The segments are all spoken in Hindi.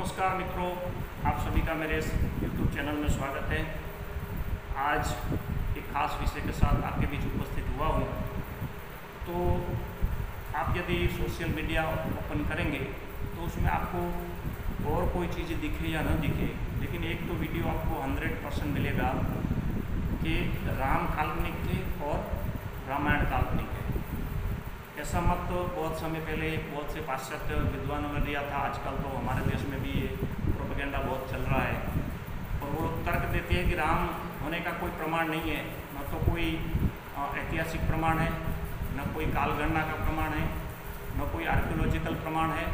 नमस्कार मित्रों, आप सभी का मेरे YouTube चैनल में स्वागत है। आज एक खास विषय के साथ आपके बीच उपस्थित हुआ हूँ। तो आप यदि सोशल मीडिया ओपन करेंगे तो उसमें आपको और कोई चीज़ दिखे या न दिखे, लेकिन एक तो वीडियो आपको 100% मिलेगा कि राम काल्पनिक थे और रामायण काल्पनिक है। ऐसा मत तो बहुत समय पहले बहुत से पाश्चात्य विद्वानों ने दिया था। आजकल तो हमारे देश में भी ये प्रोपेगेंडा बहुत चल रहा है और वो तर्क देते हैं कि राम होने का कोई प्रमाण नहीं है, न तो कोई ऐतिहासिक प्रमाण है, न कोई कालगणना का प्रमाण है, न कोई आर्कियोलॉजिकल प्रमाण है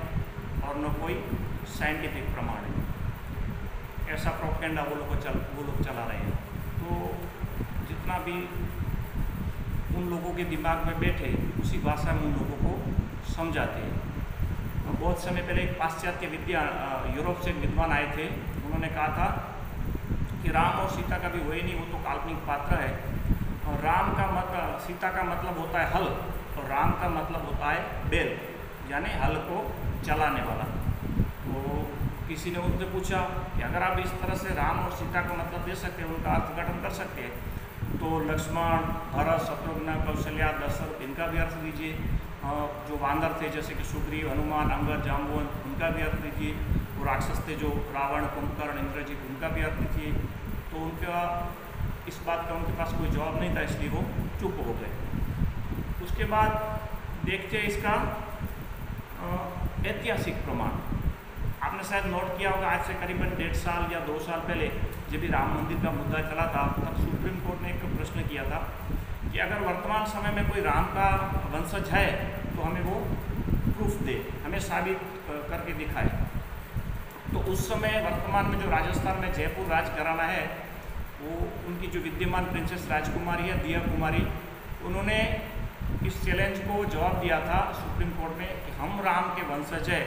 और न कोई साइंटिफिक प्रमाण है। ऐसा प्रोपेगेंडा वो लोग चला रहे हैं। तो जितना भी उन लोगों के दिमाग में बैठे उसी भाषा में उन लोगों को समझाते हैं। बहुत समय पहले एक पाश्चात्य यूरोप से एक विद्वान आए थे। उन्होंने कहा था कि राम और सीता का भी वही नहीं, वो तो काल्पनिक पात्र है। और सीता का मतलब होता है हल और राम का मतलब होता है बैल, यानी हल को चलाने वाला। तो किसी ने उनसे पूछा कि अगर आप इस तरह से राम और सीता का मतलब दे सकते हैं, उनका अर्थघटन कर सकते हैं, तो लक्ष्मण, भरत, शत्रुघ्न, कौशल्या, दशरथ, इनका भी अर्थ दीजिए। जो वानर थे जैसे कि सुग्रीव, हनुमान, अंगद, जाम्बुवंत, उनका भी अर्थ दीजिए। वो राक्षस थे जो रावण, कुंभकर्ण, इंद्रजित, उनका भी अर्थ दीजिए। तो उनका इस बात का उनके पास कोई जवाब नहीं था, इसलिए वो चुप हो गए। उसके बाद देखते हैं इसका ऐतिहासिक प्रमाण। आपने शायद नोट किया होगा, आज से करीबन 1.5 साल या 2 साल पहले जब भी राम मंदिर का मुद्दा चला था, तब सुप्रीम कोर्ट ने एक प्रश्न किया था कि अगर वर्तमान समय में कोई राम का वंशज है तो हमें वो प्रूफ दे, हमें साबित करके दिखाए। तो उस समय वर्तमान में जो राजस्थान में जयपुर राजघराना है, वो उनकी जो विद्यमान प्रिंसेस राजकुमारी है, दिया कुमारी, उन्होंने इस चैलेंज को जवाब दिया था सुप्रीम कोर्ट में कि हम राम के वंशज है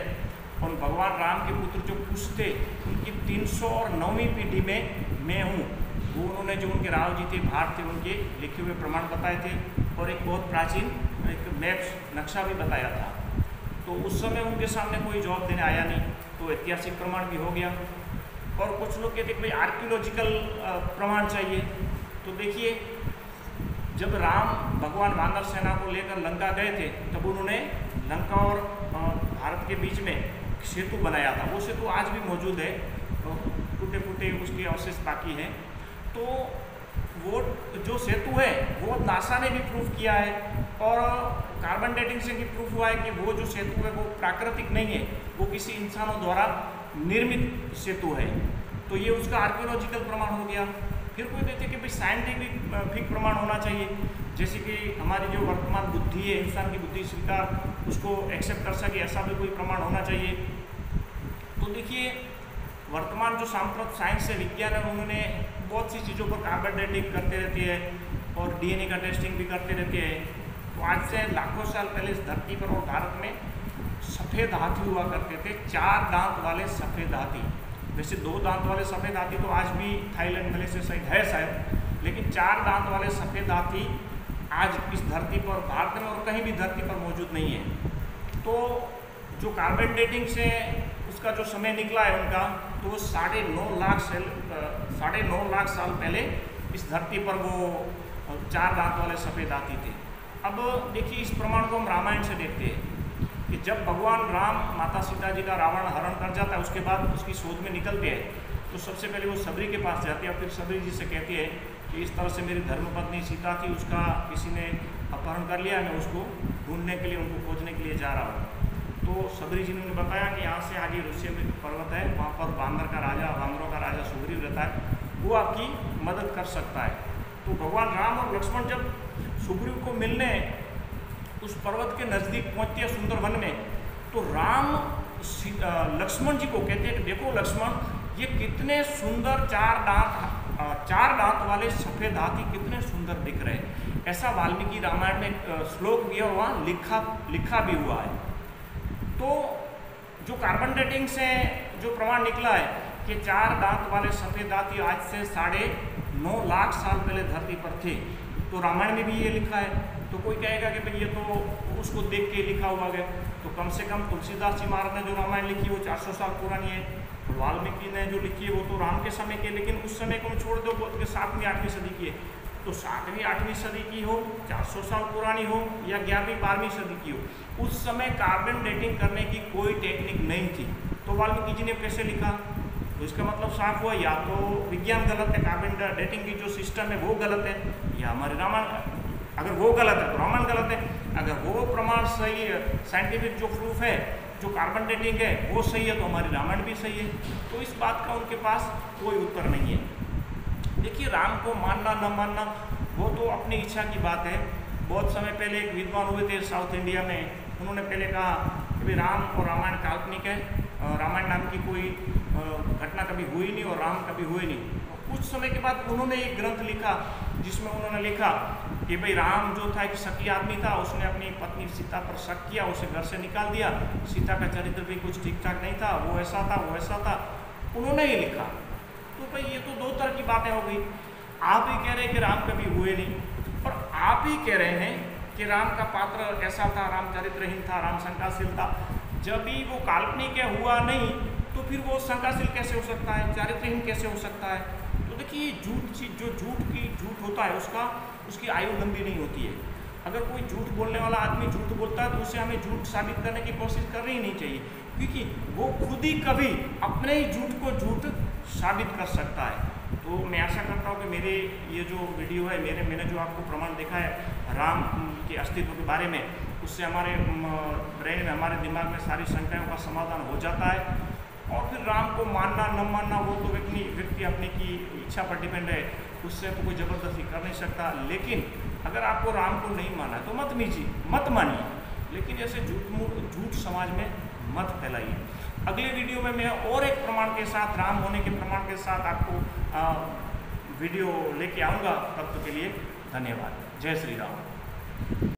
और भगवान राम के पुत्र जो कुश थे उनकी 309वीं पीढ़ी में मैं हूँ। वो उन्होंने जो उनके राव जी थे, भाट थे, उनके लिखे हुए प्रमाण बताए थे और एक बहुत प्राचीन एक मैप नक्शा भी बताया था। तो उस समय उनके सामने कोई जवाब देने आया नहीं, तो ऐतिहासिक प्रमाण भी हो गया। और कुछ लोग कहते भाई आर्कियोलॉजिकल प्रमाण चाहिए। तो देखिए, जब राम भगवान वानर सेना को लेकर लंका गए थे, तब उन्होंने लंका और भारत के बीच में सेतु बनाया था। वो सेतु आज भी मौजूद है, टूटे फूटे उसके अवशेष बाकी हैं। तो वो जो सेतु है वो नासा ने भी प्रूफ किया है और कार्बन डेटिंग से भी प्रूफ हुआ है कि वो जो सेतु है वो प्राकृतिक नहीं है, वो किसी इंसानों द्वारा निर्मित सेतु है। तो ये उसका आर्कियोलॉजिकल प्रमाण हो गया। फिर कोई कहते कि भाई साइंटिफिक प्रमाण होना चाहिए, जैसे कि हमारी जो वर्तमान बुद्धि है, इंसान की बुद्धि स्वीकार उसको एक्सेप्ट कर सके, ऐसा भी कोई प्रमाण होना चाहिए। तो देखिए, वर्तमान जो सांप्रत साइंस है, विज्ञान है, उन्होंने बहुत सी चीज़ों पर कार्बन डेटिंग करते रहते हैं और डीएनए का टेस्टिंग भी करते रहते हैं। तो आज से लाखों साल पहले इस धरती पर और भारत में सफ़ेद हाथी हुआ करते थे, 4 दांत वाले सफ़ेद हाथी। वैसे 2 दांत वाले सफ़ेद हाथी तो आज भी थाईलैंड, मलेशिया सहित है शायद, लेकिन 4 दांत वाले सफ़ेद हाथी आज इस धरती पर, भारत में और कहीं भी धरती पर मौजूद नहीं है। तो जो कार्बन डेटिंग से उसका जो समय निकला है उनका, तो वो 9.5 लाख साल पहले इस धरती पर वो 4 दांत वाले सफ़ेद हाथी थे। अब देखिए, इस प्रमाण को हम रामायण से देखते हैं कि जब भगवान राम माता सीता जी का रावण हरण कर जाता है, उसके बाद उसकी शोध में निकलते हैं, तो सबसे पहले वो सबरी के पास जाती है और फिर सबरी जी से कहती है कि इस तरह से मेरी धर्मपत्नी सीता थी, उसका किसी ने अपहरण कर लिया, मैं उसको ढूंढने के लिए, उनको खोजने के लिए जा रहा हूँ। तो सबरी जी ने उन्हें बताया कि यहाँ से आगे ऋषि में पर्वत है, वहाँ पर वानरों का राजा सुग्रीव रहता है, वो आपकी मदद कर सकता है। तो भगवान राम और लक्ष्मण जब सुग्रीव को मिलने उस पर्वत के नज़दीक पहुँचते हैं सुंदर वन में, तो राम लक्ष्मण जी को कहते हैं कि देखो लक्ष्मण, ये कितने सुंदर 4 दांत वाले सफ़ेद हाथी कितने सुंदर दिख रहे हैं। ऐसा वाल्मीकि रामायण में एक श्लोक भी है और वहाँ लिखा भी हुआ है। तो जो कार्बन डेटिंग से जो प्रमाण निकला है कि 4 दांत वाले सफ़ेद हाथी आज से 9.5 लाख साल पहले धरती पर थे, तो रामायण में भी ये लिखा है। तो कोई कहेगा कि भाई ये तो उसको देख के लिखा हुआ है, तो कम से कम तुलसीदास जी महाराज ने जो रामायण लिखी वो 400 साल पुरानी है। वाल्मीकि ने जो लिखी है वो तो राम के समय की है, लेकिन उस समय को छोड़ दो, बोल के 7वीं 8वीं सदी की है। तो 7वीं 8वीं सदी की हो, 400 साल पुरानी हो या 11वीं 12वीं सदी की हो, उस समय कार्बन डेटिंग करने की कोई टेक्निक नहीं थी। तो वाल्मीकि जी ने कैसे लिखा? तो इसका मतलब साफ हुआ, या तो विज्ञान गलत है, कार्बन डेटिंग की जो सिस्टम है वो गलत है, या हमारे रामायण, अगर वो गलत है तो रामायण गलत है। अगर वो प्रमाण सही है, साइंटिफिक जो प्रूफ है, जो कार्बन डेटिंग है वो सही है, तो हमारी रामायण भी सही है। तो इस बात का उनके पास कोई उत्तर नहीं है। देखिए, राम को मानना न मानना वो तो अपनी इच्छा की बात है। बहुत समय पहले एक विद्वान हुए थे साउथ इंडिया में, उन्होंने पहले कहा कि भाई राम और रामायण काल्पनिक है, रामायण नाम की कोई घटना कभी हुई नहीं और राम कभी हुए नहीं। कुछ समय के बाद उन्होंने एक ग्रंथ लिखा जिसमें उन्होंने लिखा कि भाई राम जो था एक शकी आदमी था, उसने अपनी पत्नी सीता पर शक किया, उसे घर से निकाल दिया, सीता का चरित्र भी कुछ ठीक ठाक नहीं था, वो ऐसा था वो ऐसा था, उन्होंने ही लिखा। तो भाई ये तो दो तरह की बातें हो गई। आप ही कह रहे हैं कि राम कभी हुए नहीं, और आप ही कह रहे हैं कि राम का पात्र ऐसा था, राम चरित्रहीन था, राम शंकाशील था। जब भी वो काल्पनिक है, हुआ नहीं, तो फिर वो शंकाशील कैसे हो सकता है, चारित्रहीन कैसे हो सकता है? तो देखिए, झूठ चीज, जो झूठ होता है उसकी आयु लंबी नहीं होती है। अगर कोई झूठ बोलने वाला आदमी झूठ बोलता है तो उसे हमें झूठ साबित करने की कोशिश करनी ही नहीं चाहिए, क्योंकि वो खुद ही कभी अपने ही झूठ को झूठ साबित कर सकता है। तो मैं आशा करता हूँ कि मेरे ये जो वीडियो है, मैंने जो आपको प्रमाण देखा है राम के अस्तित्व के बारे में, उससे हमारे ब्रेन में, हमारे दिमाग में सारी शंकाओं का समाधान हो जाता है। और फिर राम को मानना न मानना वो तो व्यक्ति अपने की इच्छा पर डिपेंड है, उससे तो कोई ज़बरदस्ती कर नहीं सकता। लेकिन अगर आपको राम को नहीं माना है तो मत मानिए, लेकिन ऐसे झूठ समाज में मत फैलाइए। अगले वीडियो में मैं और एक प्रमाण के साथ, राम होने के प्रमाण के साथ आपको वीडियो लेके आऊँगा। तब तक के लिए धन्यवाद। जय श्री राम।